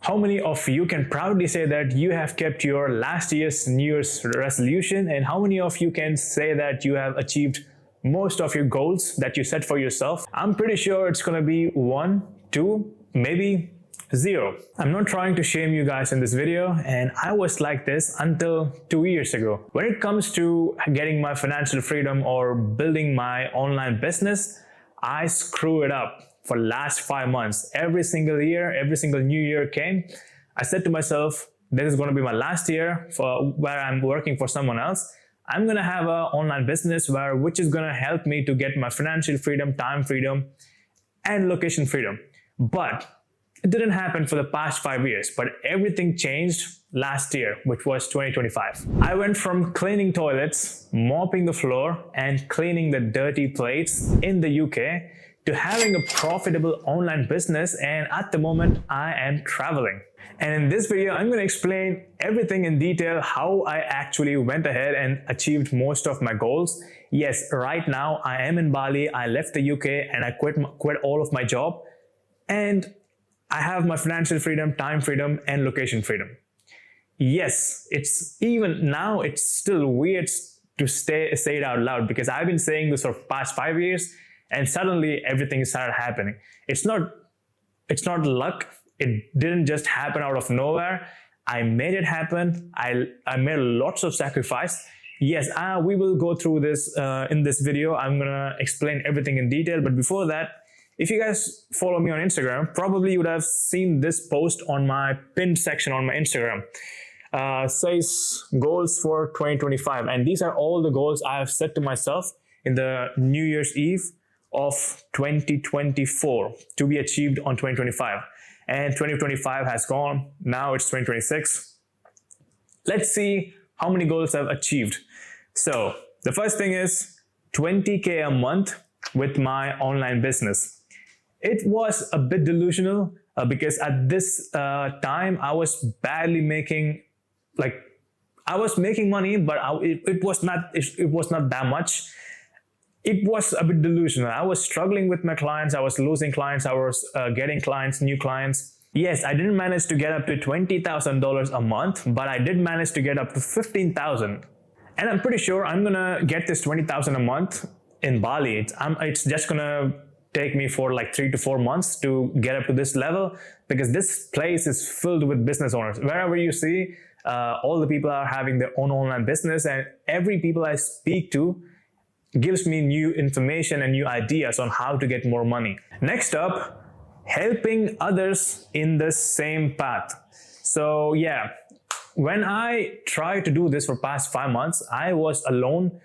How many of you can proudly say that you have kept your last year's New Year's resolution, and how many of you can say that you have achieved most of your goals that you set for yourself? I'm pretty sure it's gonna be 1, 2, maybe 0. I'm not trying to shame you guys in this video, and I was like this until 2 years ago. When it comes to getting my financial freedom or building my online business, I screw it up for last 5 months. Every single year, every single new year came, I said to myself, this is going to be my last year for where I'm working for someone else. I'm going to have an online business which is going to help me to get my financial freedom, time freedom, and location freedom. But it didn't happen for the past 5 years, but everything changed last year, which was 2025. I went from cleaning toilets, mopping the floor, and cleaning the dirty plates in the UK to having a profitable online business, and at the moment I am traveling. And in this video, I'm going to explain everything in detail, how I actually went ahead and achieved most of my goals. Yes, right now I am in Bali, I left the UK and I quit all of my job, and I have my financial freedom, time freedom, and location freedom. Yes, it's still weird to say it out loud, because I've been saying this for the past 5 years, and suddenly everything started happening. It's not luck. It didn't just happen out of nowhere. I made it happen. I made lots of sacrifice. Yes, we will go through this in this video. I'm gonna explain everything in detail. But before that, if you guys follow me on Instagram, probably you would have seen this post on my pinned section on my Instagram. Says goals for 2025. And these are all the goals I have set to myself in the New Year's Eve of 2024 to be achieved on 2025. And 2025 has gone. Now it's 2026. Let's see how many goals I've achieved. So the first thing is 20K a month with my online business. It was a bit delusional because at this time I was barely making, I was making money, but it was not that much. It was a bit delusional. I was struggling with my clients. I was losing clients. I was getting clients, new clients. Yes, I didn't manage to get up to $20,000 a month, but I did manage to get up to $15,000. And I'm pretty sure I'm gonna get this $20,000 a month in Bali. It's just gonna take me for like 3 to 4 months to get up to this level, because this place is filled with business owners. Wherever you see, all the people are having their own online business, and every people I speak to gives me new information and new ideas on how to get more money. Next up, helping others in the same path. So yeah, when I tried to do this for past 5 months, I was alone,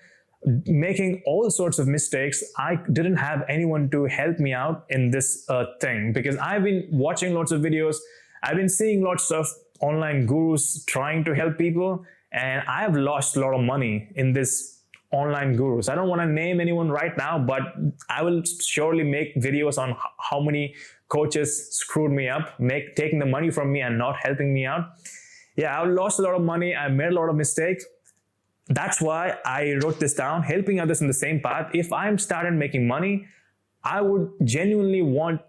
making all sorts of mistakes. I didn't have anyone to help me out in this thing, because I've been watching lots of videos. I've been seeing lots of online gurus trying to help people, and I've lost a lot of money in this online gurus. I don't want to name anyone right now, but I will surely make videos on how many coaches screwed me up, taking the money from me and not helping me out. Yeah, I lost a lot of money. I made a lot of mistakes. That's why I wrote this down, helping others in the same path. If I'm started making money, I would genuinely want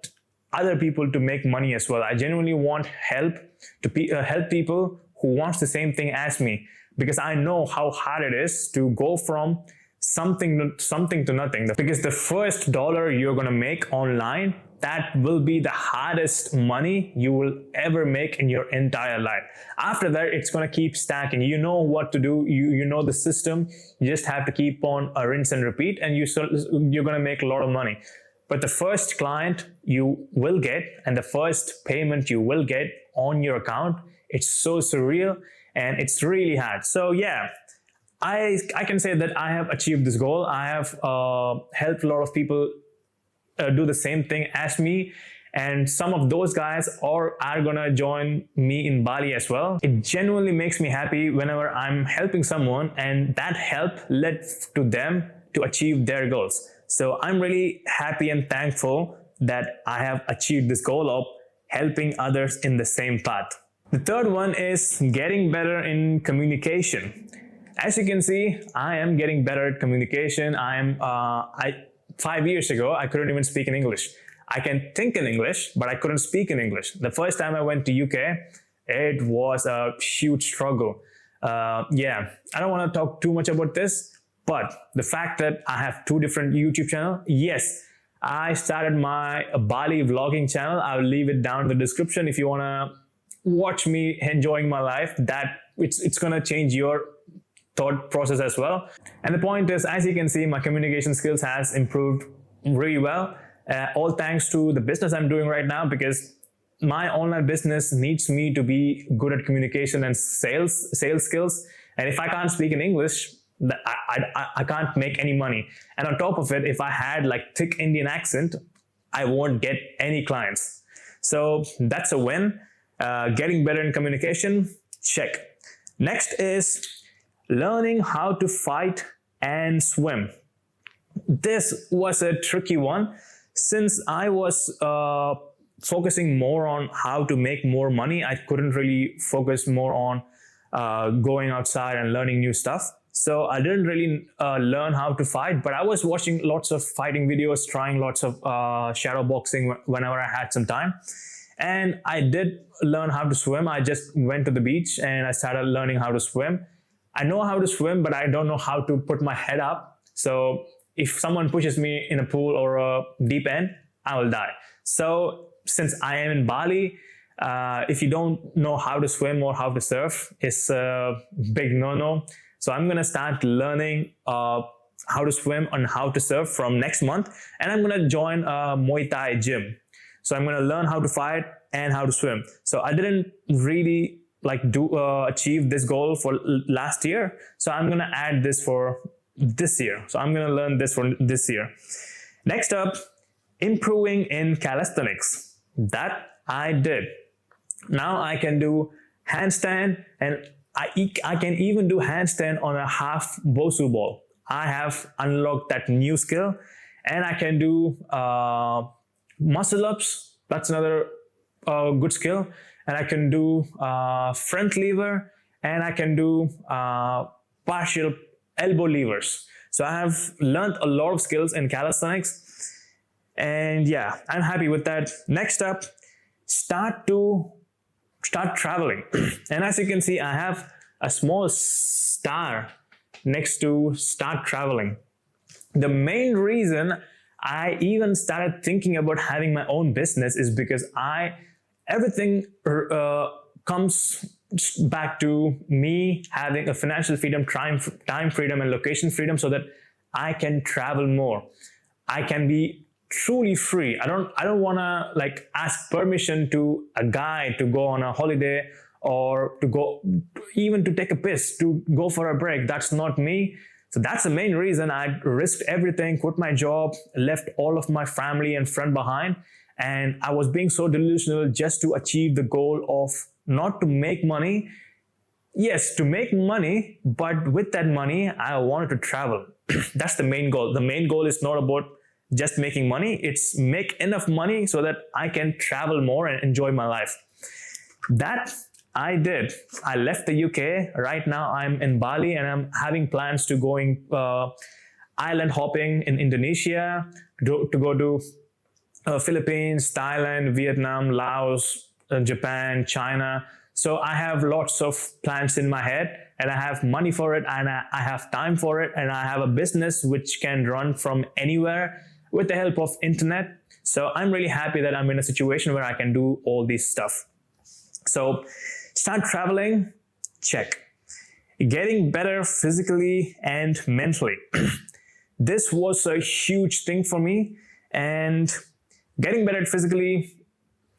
other people to make money as well. I genuinely want help to help people who wants the same thing as me, because I know how hard it is to go from something to nothing. Because the first dollar you're gonna make online, that will be the hardest money you will ever make in your entire life. After that, it's gonna keep stacking. You know what to do. You know the system. You just have to keep on rinse and repeat, and you're gonna make a lot of money. But the first client you will get and the first payment you will get on your account, it's so surreal. And it's really hard. So yeah, I can say that I have achieved this goal. I have helped a lot of people do the same thing as me. And some of those guys are gonna join me in Bali as well. It genuinely makes me happy whenever I'm helping someone and that help led to them to achieve their goals. So I'm really happy and thankful that I have achieved this goal of helping others in the same path. The third one is getting better in communication. As you can see, I am getting better at communication. 5 years ago, I couldn't even speak in English. I can think in English, but I couldn't speak in English. The first time I went to UK, it was a huge struggle. Yeah, I don't want to talk too much about this, but the fact that I have 2 different YouTube channels, yes, I started my Bali vlogging channel. I'll leave it down in the description if you want to watch me enjoying my life. That it's going to change your thought process as well. And the point is, as you can see, my communication skills has improved really well, all thanks to the business I'm doing right now, because my online business needs me to be good at communication and sales skills. And if I can't speak in English, I can't make any money. And on top of it, if I had like thick Indian accent, I won't get any clients. So that's a win. Getting better in communication, check. Next is learning how to fight and swim. This was a tricky one since I was focusing more on how to make more money. I couldn't really focus more on going outside and learning new stuff. So I didn't really learn how to fight, but I was watching lots of fighting videos, trying lots of shadow boxing whenever I had some time. And I did learn how to swim. I just went to the beach and I started learning how to swim. I know how to swim, but I don't know how to put my head up. So if someone pushes me in a pool or a deep end, I will die. So since I am in Bali, if you don't know how to swim or how to surf, it's a big no-no. So I'm going to start learning how to swim and how to surf from next month. And I'm going to join a Muay Thai gym. So I'm going to learn how to fight and how to swim. So I didn't really achieve this goal for last year. So I'm going to add this for this year. So I'm going to learn this for this year. Next up, improving in calisthenics. That I did. Now I can do handstand, and I can even do handstand on a half Bosu ball. I have unlocked that new skill, and I can do muscle ups. That's another good skill. And I can do front lever, and I can do partial elbow levers. So I have learned a lot of skills in calisthenics, and yeah, I'm happy with that. Next up, start traveling. And as you can see, I have a small star next to start traveling. The main reason I even started thinking about having my own business is because everything comes back to me having a financial freedom, time freedom, and location freedom, so that I can travel more. I can be truly free. I don't want to ask permission to a guy to go on a holiday or to go even to take a piss, to go for a break. That's not me. So that's the main reason I risked everything, quit my job, left all of my family and friend behind. And I was being so delusional just to achieve the goal of not to make money. Yes, to make money, but with that money, I wanted to travel. That's the main goal. The main goal is not about just making money. It's make enough money so that I can travel more and enjoy my life. That I did. I left the UK. Right now I'm in Bali and I'm having plans to going island hopping in Indonesia, to go to Philippines, Thailand, Vietnam, Laos, Japan, China. So I have lots of plans in my head, and I have money for it, and I have time for it, and I have a business which can run from anywhere with the help of internet. So I'm really happy that I'm in a situation where I can do all this stuff. So start traveling, check. Getting better physically and mentally. This was a huge thing for me, and getting better physically,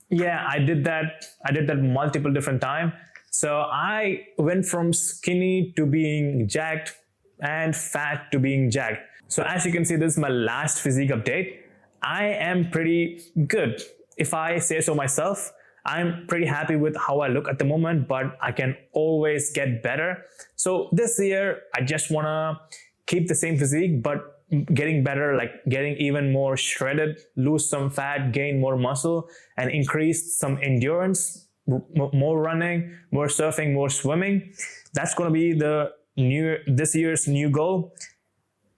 yeah, I did that multiple different times. So I went from skinny to being jacked and fat to being jacked. So as you can see, this is my last physique update. I am pretty good. If I say so myself, I'm pretty happy with how I look at the moment, but I can always get better. So this year, I just want to keep the same physique, but getting better, like getting even more shredded, lose some fat, gain more muscle, and increase some endurance, more running, more surfing, more swimming. That's going to be this year's new goal.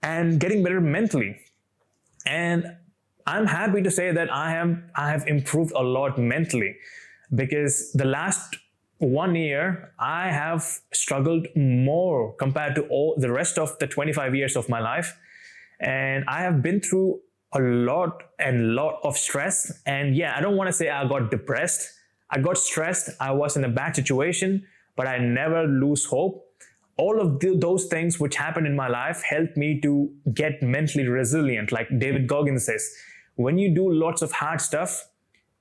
And getting better mentally. And I'm happy to say that I have improved a lot mentally, because the last 1 year I have struggled more compared to all the rest of the 25 years of my life. And I have been through a lot of stress. And yeah, I don't want to say I got depressed. I got stressed. I was in a bad situation, but I never lose hope. All of those things which happened in my life helped me to get mentally resilient. Like David Goggins says, when you do lots of hard stuff,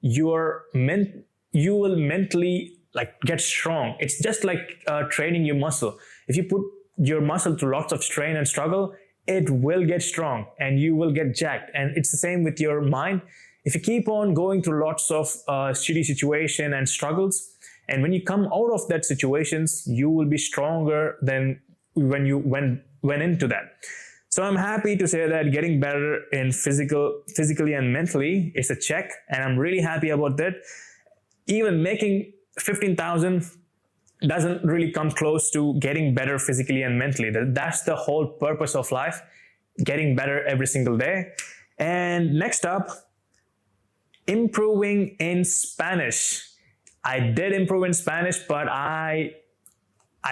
you will mentally like get strong. It's just like training your muscle. If you put your muscle through lots of strain and struggle, it will get strong and you will get jacked. And it's the same with your mind. If you keep on going through lots of shitty situation and struggles, and when you come out of that situations, you will be stronger than when you went into that. So I'm happy to say that getting better in physically and mentally is a check, and I'm really happy about that. Even making 15,000 doesn't really come close to getting better physically and mentally. That's the whole purpose of life, getting better every single day. And next up, improving in Spanish. I did improve in Spanish, but I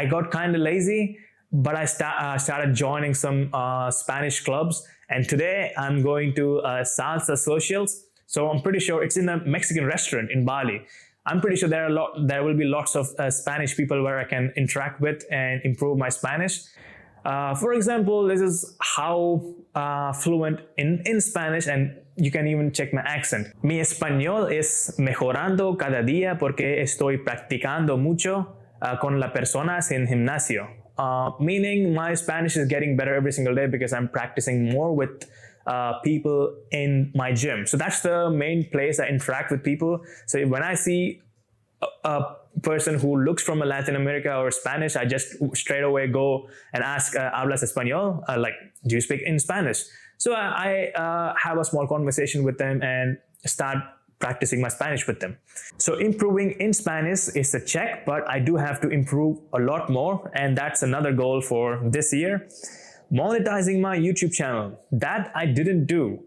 got kind of lazy, but I started joining some Spanish clubs. And today I'm going to Salsa Socials. So I'm pretty sure it's in a Mexican restaurant in Bali. I'm pretty sure there will be lots of Spanish people where I can interact with and improve my Spanish. For example, this is how fluent in Spanish, and you can even check my accent. Mi español es mejorando cada día porque estoy practicando mucho con las personas en gimnasio. Meaning my Spanish is getting better every single day because I'm practicing more with people in my gym. So that's the main place I interact with people. So when I see a person who looks from Latin America or Spanish, I just straight away go and ask, ¿hablas español? Like, do you speak in Spanish? So I have a small conversation with them and start practicing my Spanish with them. So improving in Spanish is a check, but I do have to improve a lot more. And that's another goal for this year. Monetizing my YouTube channel. That I didn't do.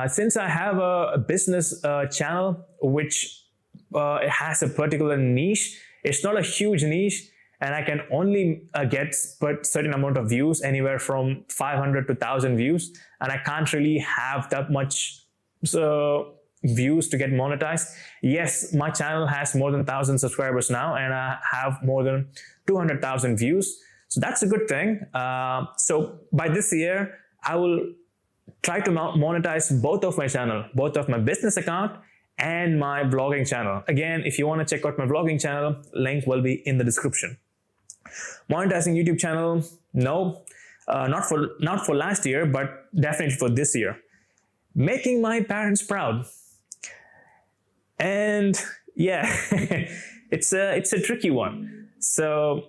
Since I have a business channel, which it has a particular niche, it's not a huge niche, and I can only get a certain amount of views, anywhere from 500 to 1,000 views, and I can't really have that much views to get monetized. Yes, my channel has more than 1,000 subscribers now, and I have more than 200,000 views. So that's a good thing. So by this year, I will try to monetize both of my channel, both of my business account and my vlogging channel. Again, if you want to check out my vlogging channel, link will be in the description. Monetizing YouTube channel, no, not for last year, but definitely for this year. Making my parents proud. And yeah, it's a tricky one. So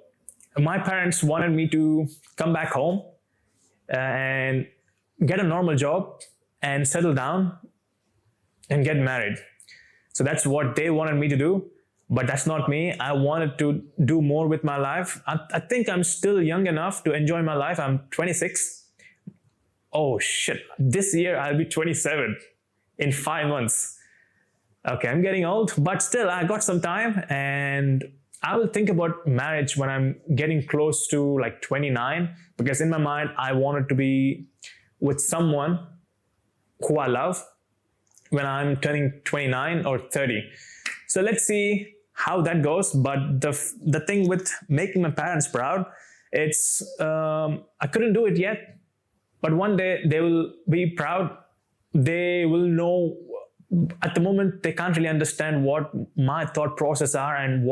my parents wanted me to come back home and get a normal job and settle down and get married. So that's what they wanted me to do, but that's not me. I wanted to do more with my life. I think I'm still young enough to enjoy my life. I'm 26. Oh shit, this year I'll be 27 in 5 months. Okay, I'm getting old, but still I got some time, and I will think about marriage when I'm getting close to like 29, because in my mind, I wanted to be with someone who I love when I'm turning 29 or 30. So let's see how that goes. But the thing with making my parents proud, it's, I couldn't do it yet, but one day they will be proud. They will know. At the moment, they can't really understand what my thought process are and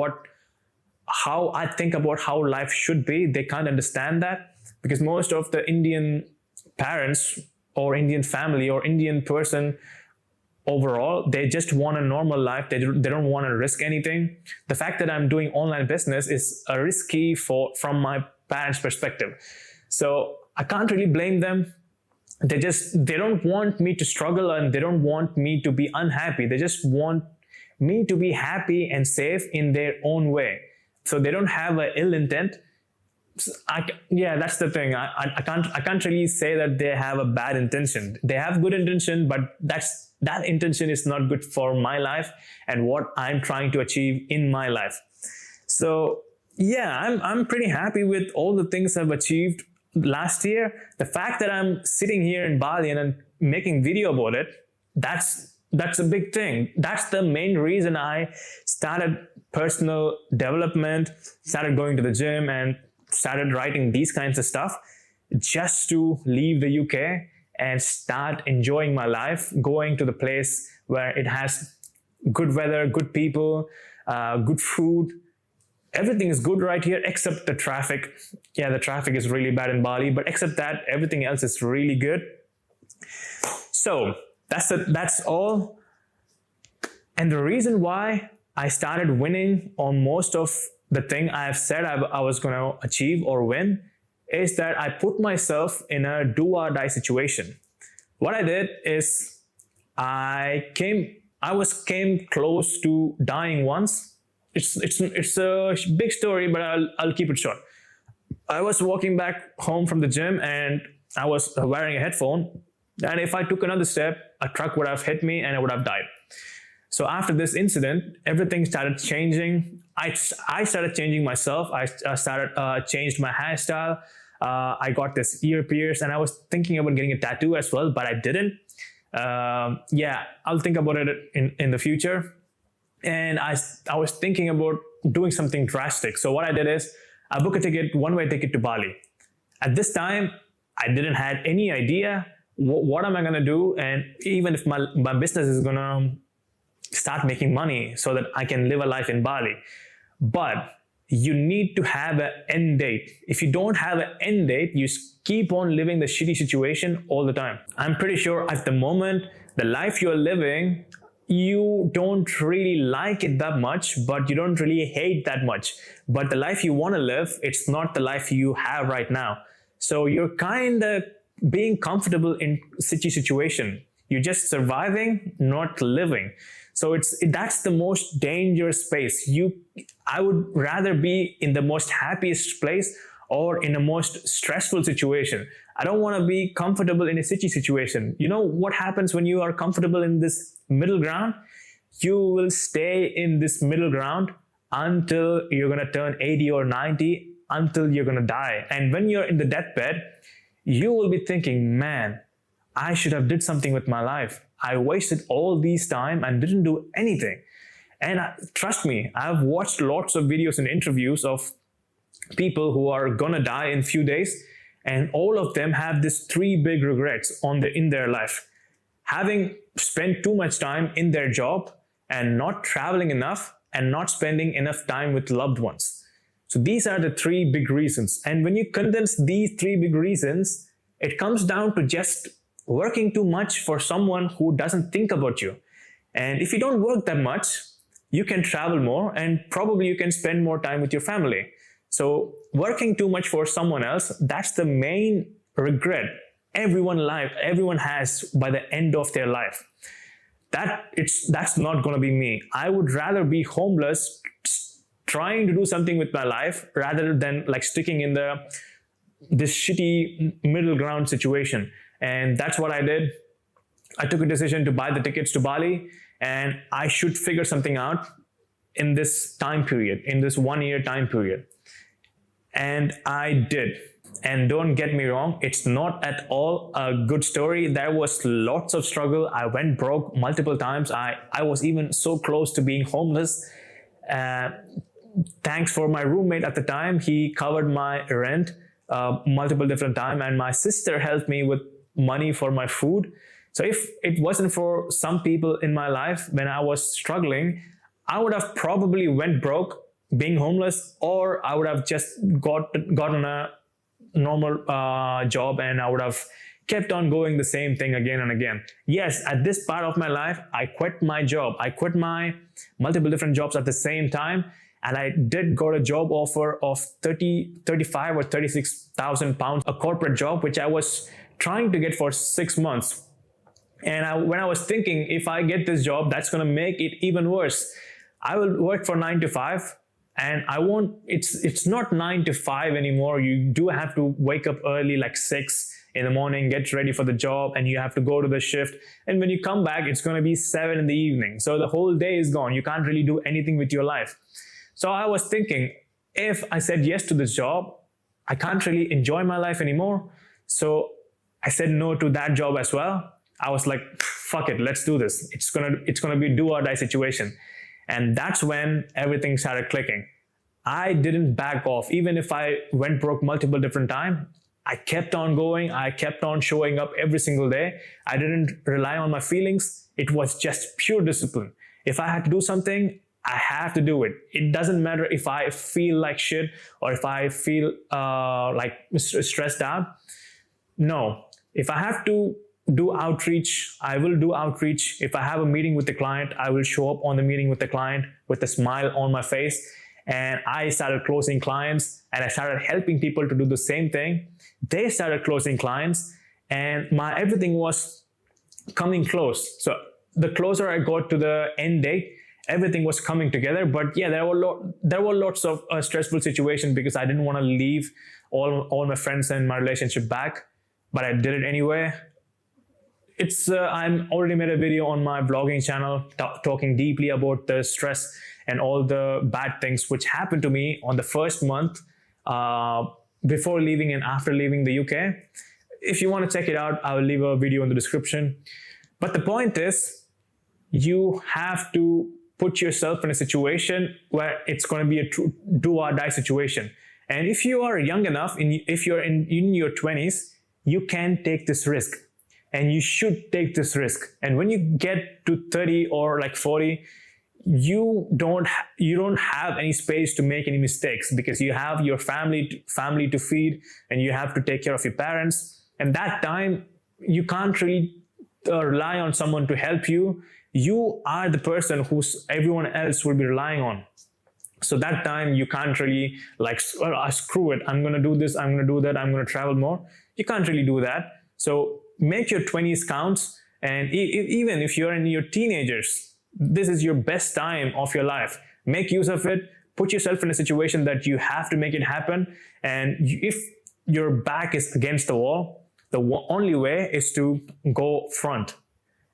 how I think about how life should be. They can't understand that, because most of the Indian parents or Indian family or Indian person overall, they just want a normal life. They don't want to risk anything. The fact that I'm doing online business is risky from my parents' perspective. So I can't really blame them. They don't want me to struggle, and they don't want me to be unhappy. They just want me to be happy and safe in their own way. So they don't have an ill intent. Yeah, that's the thing. I can't really say that they have a bad intention. They have good intention, but that intention is not good for my life and what I'm trying to achieve in my life. So yeah, I'm pretty happy with all the things I've achieved last year. The fact that I'm sitting here in Bali and I'm making video about it, that's a big thing. That's the main reason I started personal development, started going to the gym, and started writing these kinds of stuff, just to leave the UK and start enjoying my life, going to the place where it has good weather, good people, good food. Everything is good right here except the traffic. Yeah, the traffic is really bad in Bali, but except that, everything else is really good. So that's all. And the reason why I started winning on most of the thing I've said I was going to achieve or win is that I put myself in a do or die situation. What I did is I came close to dying once. It's a big story, but I'll keep it short. I was walking back home from the gym and I was wearing a headphone. And if I took another step, a truck would have hit me and I would have died. So after this incident, everything started changing. I started changing myself. I changed my hairstyle. I got this ear pierced, and I was thinking about getting a tattoo as well, but I didn't. Yeah, I'll think about it in the future. And I was thinking about doing something drastic. So what I did is I booked a one-way ticket to Bali. At this time, I didn't have any idea what am I going to do, and even if my business is going to start making money so that I can live a life in Bali. But you need to have an end date. If you don't have an end date, you keep on living the shitty situation all the time. I'm pretty sure at the moment, the life you're living, you don't really like it that much, but you don't really hate that much. But the life you want to live, it's not the life you have right now. So you're kind of being comfortable in shitty situation. You're just surviving, not living. So that's the most dangerous space. I would rather be in the most happiest place or in the most stressful situation. I don't want to be comfortable in a shitty situation. You know what happens when you are comfortable in this middle ground? You will stay in this middle ground until you're going to turn 80 or 90, until you're going to die. And when you're in the deathbed, you will be thinking, man, I should have did something with my life. I wasted all these time and didn't do anything. And trust me, I've watched lots of videos and interviews of people who are gonna die in few days, and all of them have these 3 big regrets in their life. Having spent too much time in their job and not traveling enough and not spending enough time with loved ones. So these are the 3 big reasons. And when you condense these 3 big reasons, it comes down to just working too much for someone who doesn't think about you. And if you don't work that much, you can travel more and probably you can spend more time with your family. So working too much for someone else, that's the main regret everyone has by the end of their life. That's not going to be me. I would rather be homeless trying to do something with my life rather than like sticking in this shitty middle ground situation. And that's what I did. I took a decision to buy the tickets to Bali, and I should figure something out in this time period, in this 1-year time period. And I did. And don't get me wrong, it's not at all a good story. There was lots of struggle. I went broke multiple times. I was even so close to being homeless. Thanks for my roommate at the time. He covered my rent multiple different times, and my sister helped me with money for my food. So if it wasn't for some people in my life when I was struggling, I would have probably went broke being homeless, or I would have just gotten a normal job and I would have kept on going the same thing again and again. Yes, at this part of my life, I quit my job. I quit my multiple different jobs at the same time. And I did got a job offer of 35 or 36,000 pounds, a corporate job, which I was trying to get for 6 months. And when I was thinking, if I get this job, that's going to make it even worse. I will work for 9 to 5 And I won't, it's not 9 to 5 anymore. You do have to wake up early, like 6 in the morning, get ready for the job, and you have to go to the shift. And when you come back, it's going to be 7 in the evening. So the whole day is gone. You can't really do anything with your life. So I was thinking, if I said yes to this job, I can't really enjoy my life anymore. So I said no to that job as well. I was like, fuck it, let's do this. It's gonna be do or die situation. And that's when everything started clicking. I didn't back off. Even if I went broke multiple different times, I kept on going. I kept on showing up every single day. I didn't rely on my feelings. It was just pure discipline. If I had to do something, I have to do it. It doesn't matter if I feel like shit or if I feel like stressed out. No, if I have to do outreach, I will do outreach. If I have a meeting with the client, I will show up on the meeting with the client with a smile on my face. And I started closing clients, and I started helping people to do the same thing. They started closing clients, and my everything was coming close. So the closer I got to the end date, everything was coming together. But yeah, there were lots of stressful situations because I didn't want to leave all my friends and my relationship back, but I did it anyway. I'm already made a video on my vlogging channel talking deeply about the stress and all the bad things which happened to me on the first month before leaving and after leaving the UK. If you want to check it out, I will leave a video in the description. But the point is, you have to put yourself in a situation where it's going to be a true do or die situation. And if you are young enough, if you're in your 20s, you can take this risk. And you should take this risk. And when you get to 30 or like 40, you don't have any space to make any mistakes because you have your family to feed, and you have to take care of your parents. And that time, you can't really rely on someone to help you. You are the person who everyone else will be relying on. So that time, you can't really like, screw it, I'm going to do this, I'm going to do that, I'm going to travel more. You can't really do that. So make your 20s counts. And even if you're in your teenagers, this is your best time of your life. Make use of it. Put yourself in a situation that you have to make it happen. And if your back is against the wall, the only way is to go front.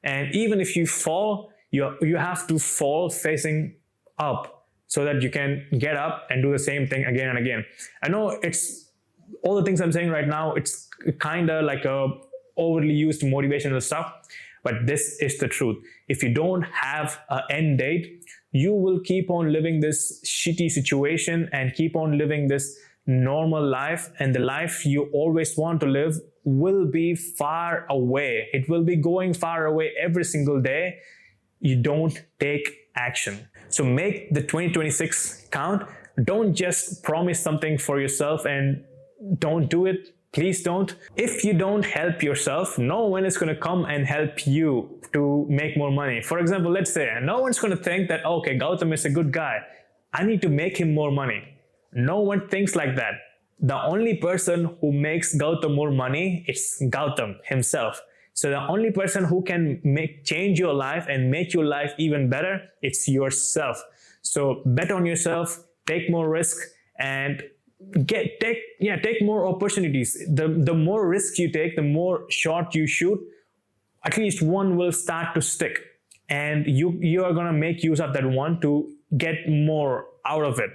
And even if you fall, you have to fall facing up so that you can get up and do the same thing again and again. I know it's all the things I'm saying right now, it's kind of like a overly used motivational stuff, but this is the truth. If you don't have an end date, you will keep on living this shitty situation and keep on living this normal life, and the life you always want to live will be far away. It will be going far away every single day. You don't take action. So make the 2026 count. Don't just promise something for yourself and don't do it. Please don't. If you don't help yourself, no one is going to come and help you to make more money. For example, let's say no one's going to think that, okay, Goutham is a good guy, I need to make him more money. No one thinks like that. The only person who makes Goutham more money is Goutham himself. So the only person who can change your life and make your life even better, it's yourself. So bet on yourself, take more risk, and take more opportunities. The more risk you take, the more shot you shoot, at least one will start to stick, and you are gonna make use of that one to get more out of it.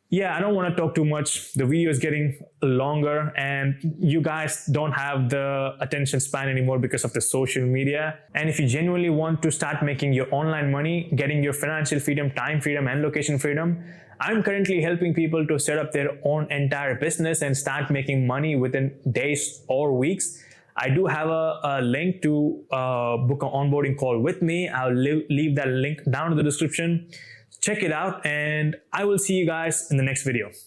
Yeah, I don't want to talk too much. The video is getting longer, and you guys don't have the attention span anymore because of the social media. And if you genuinely want to start making your online money, getting your financial freedom, time freedom, and location freedom, I'm currently helping people to set up their own entire business and start making money within days or weeks. I do have a link to book an onboarding call with me. I'll leave that link down in the description. Check it out, and I will see you guys in the next video.